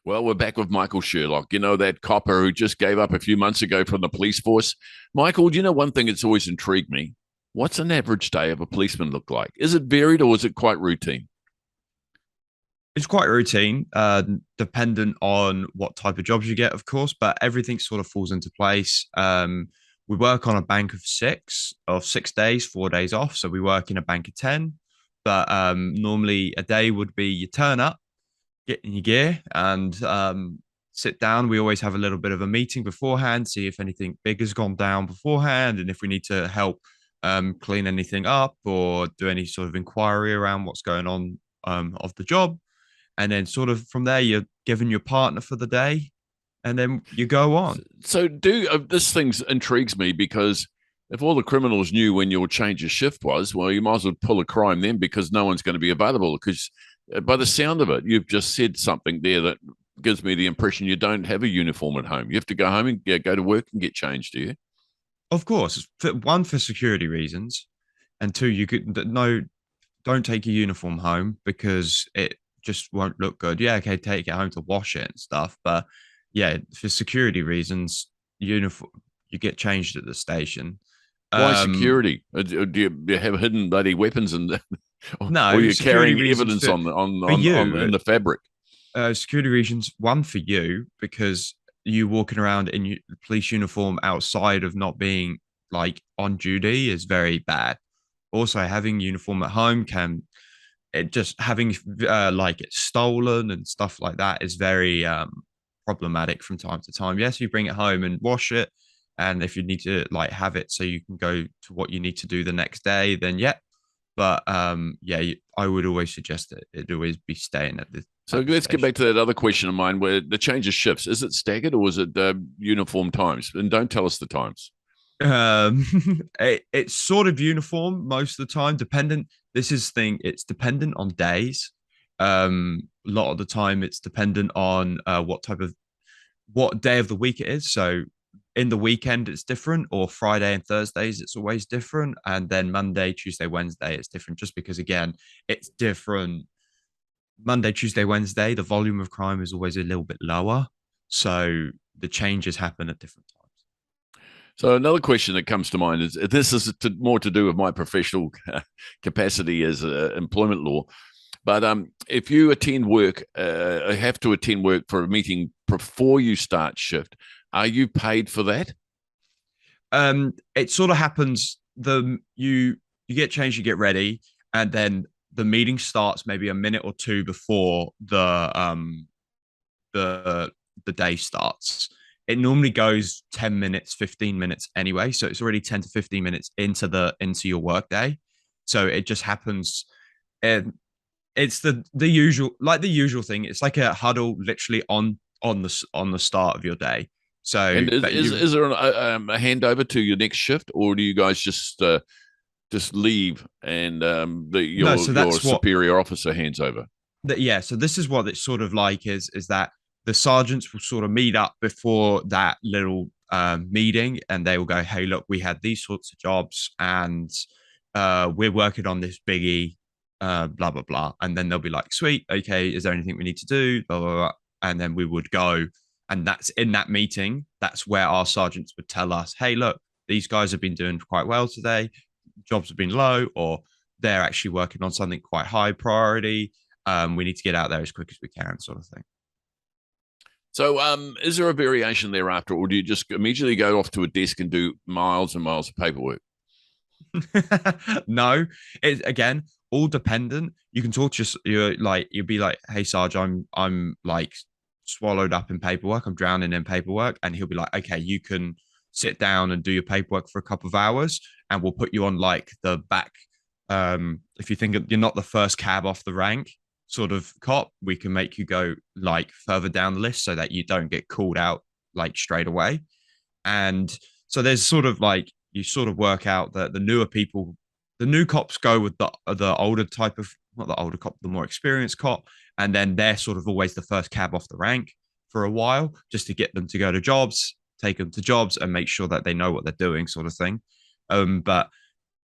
Well, we're back with Michael Sherlock. You know, that copper who just gave up a few months ago from the police force. Michael, do you know one thing that's always intrigued me? What's an average day of a policeman look like? Is it varied or is it quite routine? It's quite routine, dependent on what type of jobs you get, of course, but everything sort of falls into place. We work on a bank of 6 days, 4 days off. So we work in a bank of 10. But normally a day would be you turn up, get in your gear, and sit down. We always have a little bit of a meeting beforehand, see if anything big has gone down beforehand, and if we need to help clean anything up or do any sort of inquiry around what's going on of the job. And then sort of from there, you're given your partner for the day, and then you go on. So, do this thing intrigues me because if all the criminals knew when your change of shift was, well, you might as well pull a crime then because no one's going to be available. Because by the sound of it, you've just said something there that gives me the impression you don't have a uniform at home. You have to go home and go to work and get changed, do you? Of course, one for security reasons, and two, you could no, don't take your uniform home because it just won't look good. Yeah, okay, take it home to wash it and stuff, but yeah, for security reasons, uniform you get changed at the station. Why Um, security? Do you have hidden bloody weapons and or no, you're security carrying reasons evidence for on you. in the fabric? Security reasons. One for you because you walking around in police uniform outside of not being like on duty is very bad. Also, having uniform at home can it just having like it stolen and stuff like that is very problematic from time to time. Yes, you bring it home and wash it, and if you need to like have it so you can go to what you need to do the next day, then yeah. But yeah, I would always suggest that it always be staying So at the let's get station. back to that other question of mine where the change of shifts. Is it staggered or is it uniform times? And don't tell us the times. Um, it's sort of uniform most of the time, dependent. This is thing, it's dependent on days. A lot of the time, it's dependent on what day of the week it is. So in the weekend, it's different, or Friday and Thursdays, it's always different. And then Monday, Tuesday, Wednesday, it's different just because, again, it's different. Monday, Tuesday, Wednesday, the volume of crime is always a little bit lower. So the changes happen at different times. So another question that comes to mind is this is more to do with my professional capacity as employment law. But if you attend work, have to attend work for a meeting before you start shift, are you paid for that? It sort of happens. You get changed, you get ready, and then the meeting starts maybe a minute or two before the the day starts. It normally goes 10 minutes, 15 minutes anyway. So it's already 10 to 15 minutes into your work day. So it just happens. And it's the usual like the usual thing. It's like a huddle literally on the start of your day. So And is that is, you is there a handover to your next shift, or do you guys just leave and no, your superior officer hands over? yeah, so this is what it's sort of like is that the sergeants will sort of meet up before that little meeting, and they will go, hey, look, we had these sorts of jobs, and we're working on this biggie, blah blah blah. And then they'll be like, sweet, okay, is there anything we need to do, blah blah blah. And then we would go, and that's in that meeting, that's where our sergeants would tell us, hey, look, these guys have been doing quite well today, jobs have been low, or they're actually working on something quite high priority. We need to get out there as quick as we can, sort of thing. So, is there a variation thereafter, or do you just immediately go off to a desk and do miles and miles of paperwork? No, it's again all dependent. You can talk to your like you'll be like, hey Sarge, I'm like swallowed up in paperwork. I'm drowning in paperwork, and he'll be like, okay, you can sit down and do your paperwork for a couple of hours, and we'll put you on like the back. If you think you're not the first cab off the rank sort of cop, we can make you go like further down the list so that you don't get called out like straight away. And so there's sort of like you sort of work out that the newer people, the new cops go with the older type of not the older cop, the more experienced cop, and then they're sort of always the first cab off the rank for a while, just to get them to go to jobs, take them to jobs, and make sure that they know what they're doing, sort of thing. But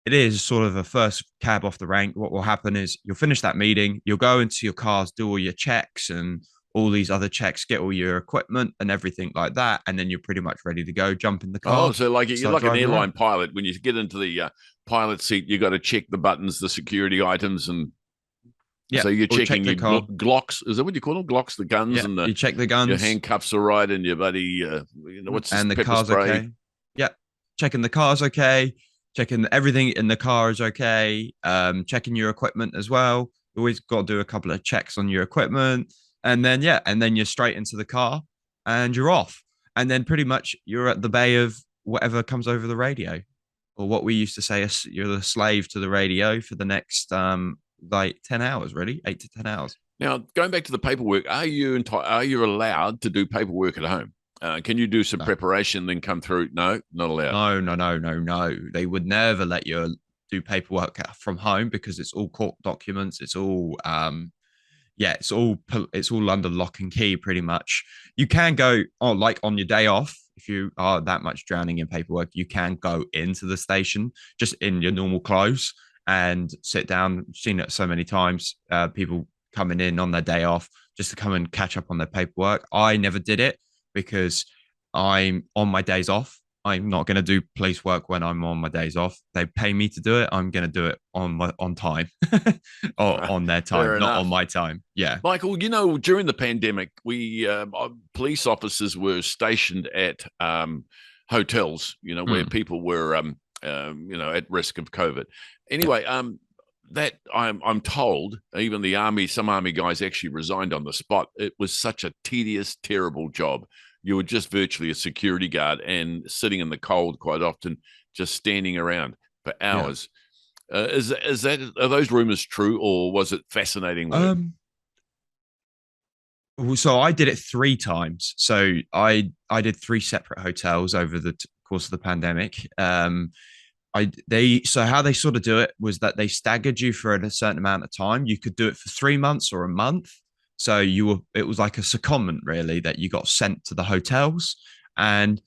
it is sort of a first cab off the rank. What will happen is you'll finish that meeting, you'll go into your cars, do all your checks and all these other checks, get all your equipment and everything like that, and then you're pretty much ready to go. Jump in the Oh, car, so like you're start like an driving airline around. pilot. When you get into the pilot seat, you got to check the buttons, the security items, and Yeah, so you're or check checking the your car. Glocks. Is that what you call them? Glocks, the guns, Yeah, and you check the your guns handcuffs are right, and your buddy, what's this and the pepper car's spray? okay. Yeah, checking the car's okay. Checking everything in the car is okay. Checking your equipment as well. You always got to do a couple of checks on your equipment, and then yeah, and then you're straight into the car, and you're off. And then pretty much you're at the bay of whatever comes over the radio, or what we used to say is you're the slave to the radio for the next like 10 hours, really 8 to 10 hours. Now, going back to the paperwork, are you allowed to do paperwork at home? Can you do some No. preparation, then come through? No, not allowed. No, no, no, no, no. They would never let you do paperwork from home because it's all court documents. It's all yeah, it's all under lock and key pretty much. You can go on like on your day off if you are that much drowning in paperwork, you can go into the station just in your normal clothes and sit down. I've seen it so many times. People coming in on their day off just to come and catch up on their paperwork. I never did it because I'm on my days off. I'm not going to do police work when I'm on my days off. They pay me to do it. I'm going to do it on time or on their time, Fair not on enough. my time. Yeah. Michael, during the pandemic, we police officers were stationed at hotels, where Mm. people were, at risk of COVID. Anyway, that I'm told, even some army guys actually resigned on the spot. It was such a tedious, terrible job. You were just virtually a security guard and sitting in the cold quite often, just standing around for Yeah. hours. Are those rumors true, or was it fascinating work? So I did it 3 times. So I did 3 separate hotels over the course of the pandemic. So how they sort of do it was that they staggered you for a certain amount of time. You could do it for 3 months or a month. So it was like a secondment really that you got sent to the hotels. And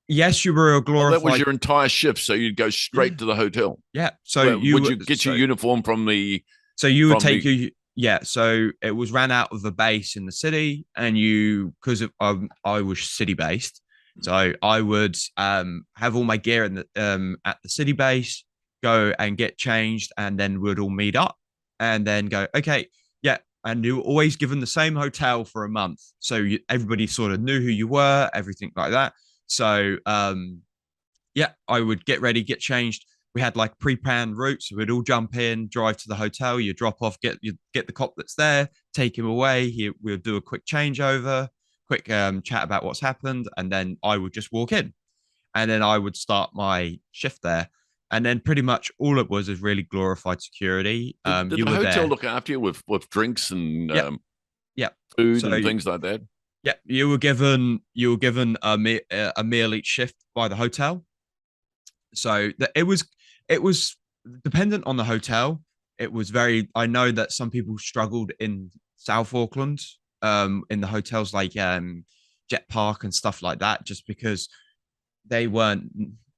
yes, you were a Oh, that was glorified. your entire shift, so you'd go Yeah, straight to the hotel. yeah. Well, would you get your uniform from the So you would from take the? your yeah. So it was ran out of a base in the city, and because I was city based, so I would have all my gear in the at the city base, go and get changed, and then we'd all meet up, and then go okay, yeah. And you were always given the same hotel for a month, so everybody sort of knew who you were, everything like that. So yeah, I would get ready, get changed. We had like pre-planned routes. So we'd all jump in, drive to the hotel. You drop off, you get the cop that's there, take him away. We'll do a quick changeover, quick chat about what's happened, and then I would just walk in, and then I would start my shift there. And then pretty much all it was is really glorified security. Did You the were hotel there. look after you with drinks and Yep, yep. food So and things like that? yeah, you were given a meal each shift by the hotel. So that it was dependent on the hotel. It was very. I know that some people struggled in South Auckland, in the hotels like Jet Park and stuff like that, just because they weren't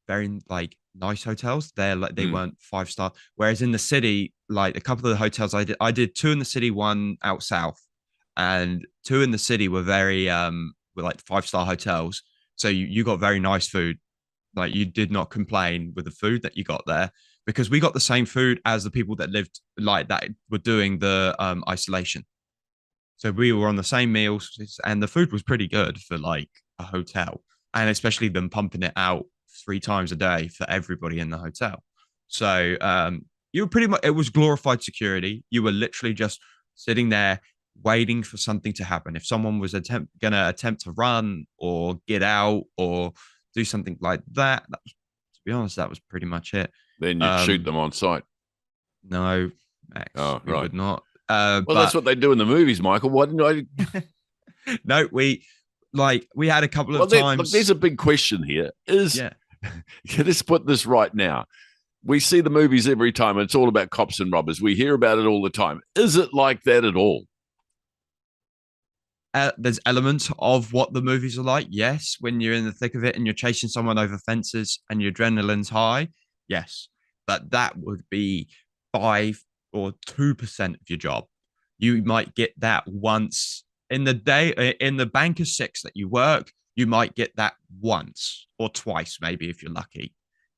very like nice hotels. They Mm. weren't 5 star. Whereas in the city, like a couple of the hotels I did two in the city, one out south, and two in the city were like 5 star hotels. So you got very nice food, like you did not complain with the food that you got there because we got the same food as the people that lived like that were doing the isolation. So we were on the same meals and the food was pretty good for like a hotel, and especially them pumping it out 3 times a day for everybody in the hotel. So you were pretty much, it was glorified security. You were literally just sitting there waiting for something to happen. If someone was gonna attempt to run or get out or do something like that was, to be honest, that was pretty much it. Then you'd shoot Um, them on sight. no, Max, Oh, we right. would not. Well, that's But what they do in the movies, Michael. Why didn't I? no, we had a couple Well, of look, there's times. a big question here. Yeah. Let's put this right now. We see the movies every time. It's all about cops and robbers. We hear about it all the time. Is it like that at all? There's elements of what the movies are like. Yes, when you're in the thick of it and you're chasing someone over fences and your adrenaline's high. Yes, but that would be 5 or 2% of your job. You might get that once in the day in the bank of six that you work, you might get that once or twice, maybe if you're lucky.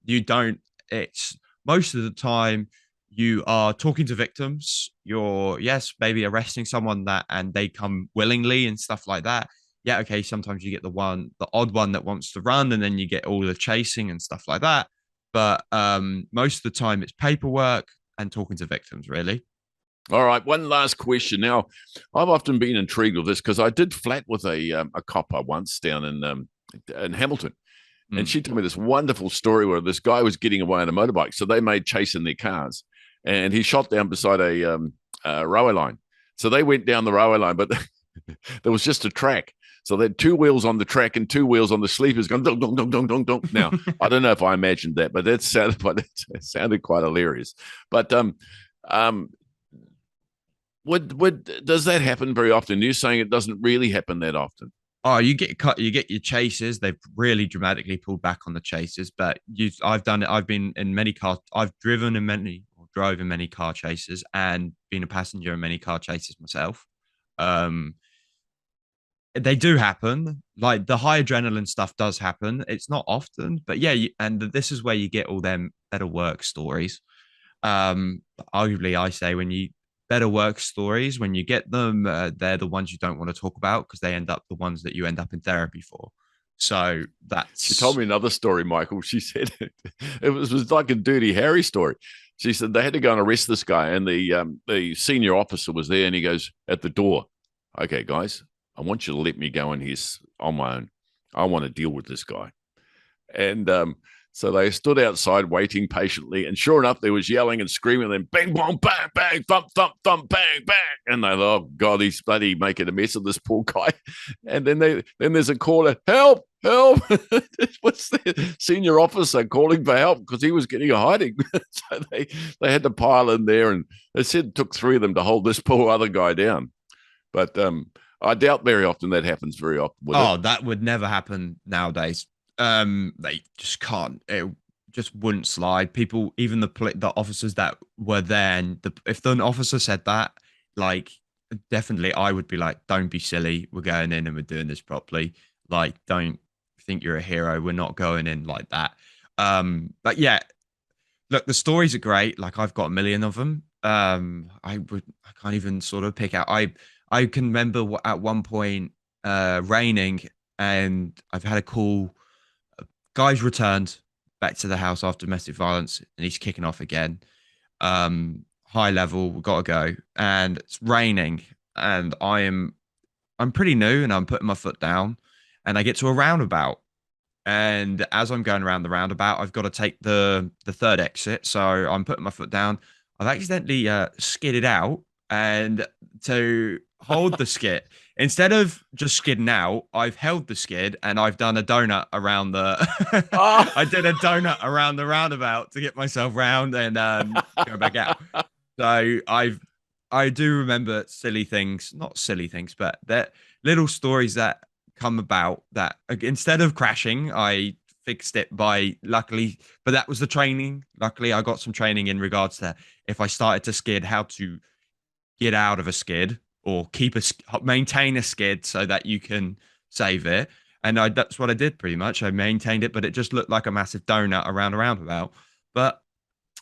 You don't. It's most of the time you are talking to victims. You're yes, maybe arresting someone that and they come willingly and stuff like that. Yeah, okay. Sometimes you get the odd one that wants to run, and then you get all the chasing and stuff like that. But most of the time, it's paperwork and talking to victims, really. All right, one last question. Now, I've often been intrigued with this because I did flat with a copper once down in Hamilton, and Mm. she told me this wonderful story where this guy was getting away on a motorbike, so they made chase in their cars, and he shot down beside a railway line. So they went down the railway line, but there was just a track. So they had two wheels on the track and two wheels on the sleepers going dong dong dong dong dong dong. Now I don't know if I imagined that, but that sounded but it sounded quite hilarious. But um, would does that happen very often? You're saying it doesn't really happen that often. Oh, you get cut. You get your chases. They've really dramatically pulled back on the chases, but I've done it. I've been in many cars. I've driven in many, or drove in many car chases, and been a passenger in many car chases myself. Um, they do happen. Like the high adrenaline stuff does happen. It's not often, but yeah. And this is where you get all them better work stories. Arguably, I say when you better work stories, when you get them, they're the ones you don't want to talk about because they end up the ones that you end up in therapy for. So She told that's me another story, Michael. She said it was like a Dirty Harry story. She said they had to go and arrest this guy, and the senior officer was there, and he goes at the door, "Okay, guys, I want you to let me go in here on my own. I want to deal with this guy." And so they stood outside waiting patiently. And sure enough, there was yelling and screaming. And then bang, bang, bang, bang, thump, thump, thump, bang, bang. And they thought, oh, God, he's bloody making a mess of this poor guy. And then there's a caller, help, help. What's the senior officer calling for help because he was getting a hiding. So they had to pile in there. And they said it took three of them to hold this poor other guy down. But I doubt very often that happens very often, would it? oh, that would never happen nowadays. They just can't. It just wouldn't slide. People, even the officers that were there, and if an officer said that, like definitely, I would be like, "Don't be silly. We're going in and we're doing this properly. Like, don't think you're a hero. We're not going in like that." But yeah, look, the stories are great. Like I've got a million of them. I can't even sort of pick out. I can remember at one point raining, and I've had a call. Guy's returned back to the house after domestic violence, and he's kicking off again. High level, we've got to go, and it's raining, and I'm pretty new, and I'm putting my foot down, and I get to a roundabout, and as I'm going around the roundabout, I've got to take the third exit. So I'm putting my foot down. I've accidentally skidded out, and to hold the skid, instead of just skidding out, I've held the skid and I've done a donut around the. Oh. I did a donut around the roundabout to get myself round and go back out. So I do remember silly things, not silly things, but that little stories that come about that instead of crashing, I fixed it by luckily, but that was the training. Luckily, I got some training in regards to if I started to skid, how to get out of a skid or maintain a skid so that you can save it. And that's what I did pretty much. I maintained it, but it just looked like a massive donut around a roundabout. But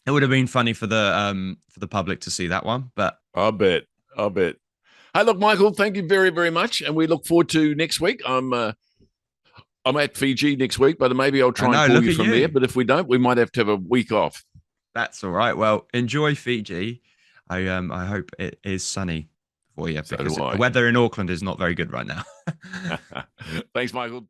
it would have been funny for the public to see that one. But I bet. I bet. Hey, look, Michael, thank you very, very much. And we look forward to next week. I'm at Fiji next week, but maybe I'll I try and know, call look you at from there. you. But if we don't, we might have to have a week off. That's all right. Well, enjoy Fiji. I hope it is sunny for you So because do the I. weather in Auckland is not very good right now. Thanks, Michael.